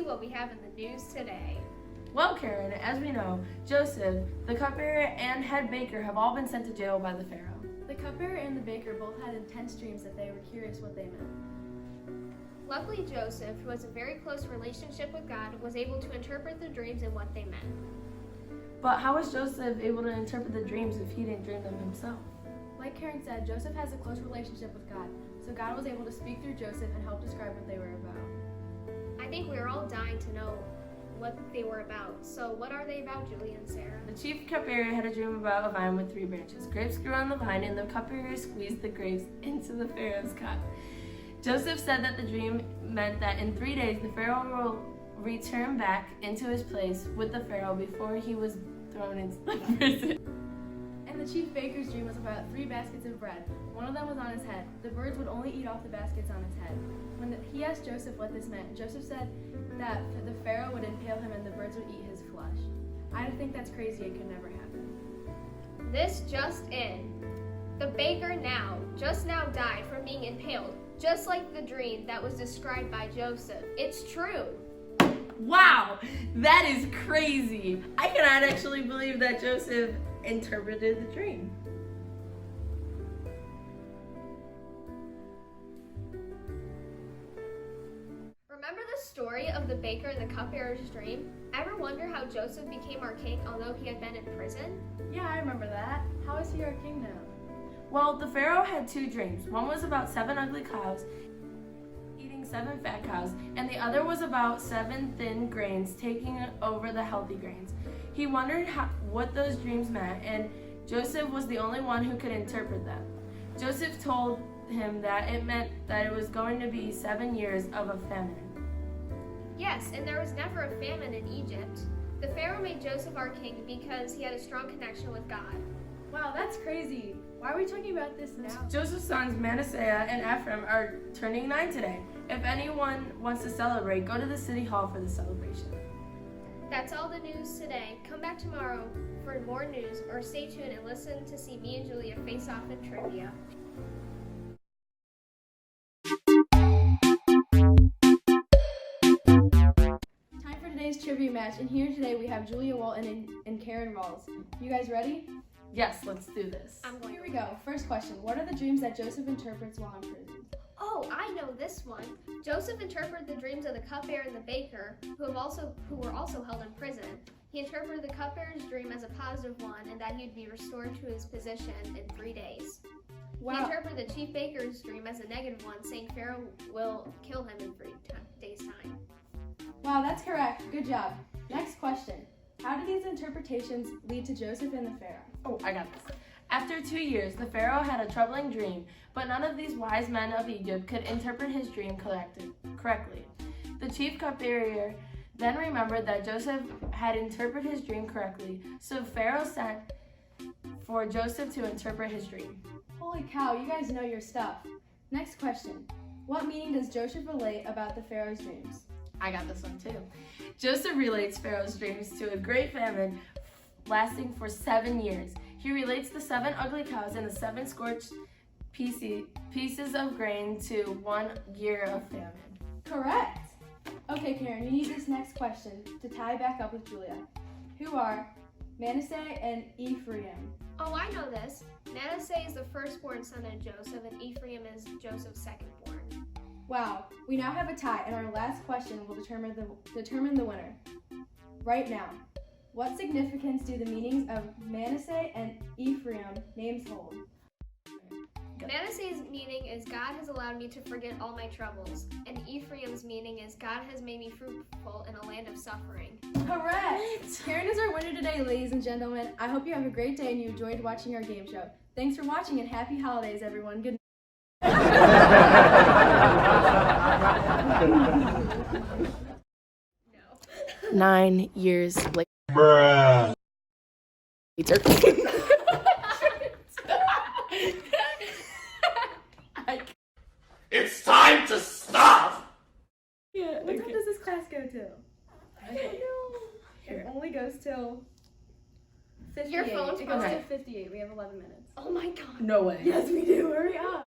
see what we have in the news today. Well, Karen, as we know, Joseph, the cupbearer, and head baker have all been sent to jail by the Pharaoh. The cupbearer and the baker both had intense dreams that they were curious what they meant. Luckily, Joseph, who has a very close relationship with God, was able to interpret the dreams and what they meant. But how was Joseph able to interpret the dreams if he didn't dream them himself? Like Karen said, Joseph has a close relationship with God, so God was able to speak through Joseph and help describe what they were about. I think we are all dying to know what they were about. So what are they about, Julie and Sarah? The chief cupbearer had a dream about a vine with 3 branches. Grapes grew on the vine, and the cupbearer squeezed the grapes into the Pharaoh's cup. Joseph said that the dream meant that in 3 days the Pharaoh will return back into his place with the Pharaoh before he was thrown into the prison. And the chief baker's dream was about 3 baskets of bread. One of them was on his head. The birds would only eat off the baskets on his head. When he asked Joseph what this meant, Joseph said that the Pharaoh would impale him and the birds would eat his flesh. I think that's crazy. It could never happen. This just in. The baker just now died from being impaled, just like the dream that was described by Joseph. It's true. Wow, that is crazy. I cannot actually believe that Joseph interpreted the dream. Remember the story of the baker and the cupbearer's dream? Ever wonder how Joseph became our king although he had been in prison? Yeah, I remember that. How is he our king now? Well, the Pharaoh had 2 dreams. One was about 7 ugly cows eating 7 fat cows, and the other was about 7 thin grains taking over the healthy grains. He wondered what those dreams meant, and Joseph was the only one who could interpret them. Joseph told him that it meant that it was going to be 7 years of a famine. Yes, and there was never a famine in Egypt. The Pharaoh made Joseph our king because he had a strong connection with God. Wow, that's crazy. Why are we talking about this now? Joseph's sons Manasseh and Ephraim are turning 9 today. If anyone wants to celebrate, go to the city hall for the celebration. That's all the news today. Come back tomorrow for more news, or stay tuned and listen to see me and Julia face off in trivia. Time for today's trivia match, and here today we have Julia Walton and Karen Rawls. You guys ready? Yes, let's do this. Here we go. First question. What are the dreams that Joseph interprets while in prison? Oh, I know this one. Joseph interpreted the dreams of the cupbearer and the baker, who were also held in prison. He interpreted the cupbearer's dream as a positive one and that he'd be restored to his position in 3 days. Wow. He interpreted the chief baker's dream as a negative one, saying Pharaoh will kill him in 3 days' time. Wow, that's correct. Good job. Next question. How did these interpretations lead to Joseph and the Pharaoh? Oh, I got this. After 2 years, the Pharaoh had a troubling dream, but none of these wise men of Egypt could interpret his dream correctly. The chief cupbearer then remembered that Joseph had interpreted his dream correctly, so Pharaoh sent for Joseph to interpret his dream. Holy cow, you guys know your stuff. Next question. What meaning does Joseph relate about the Pharaoh's dreams? I got this one too. Joseph relates Pharaoh's dreams to a great famine lasting for 7 years. He relates the 7 ugly cows and the 7 scorched pieces of grain to 1 year of famine. Correct. Okay, Karen, you need this next question to tie back up with Julia. Who are Manasseh and Ephraim? Oh, I know this. Manasseh is the firstborn son of Joseph, and Ephraim is Joseph's secondborn. Wow, we now have a tie, and our last question will determine the winner. Right now, what significance do the meanings of Manasseh and Ephraim names hold? Manasseh's meaning is God has allowed me to forget all my troubles, and Ephraim's meaning is God has made me fruitful in a land of suffering. Correct! Karen is our winner today, ladies and gentlemen. I hope you have a great day and you enjoyed watching our game show. Thanks for watching and happy holidays, everyone. Good night. No. 9 years later. Bruh. It's time to stop! Yeah, What time does this class go to? I don't know. It only goes till 58. Your phone's It goes okay. to 58. We have 11 minutes. Oh my God. No way. Yes, we do. Hurry up.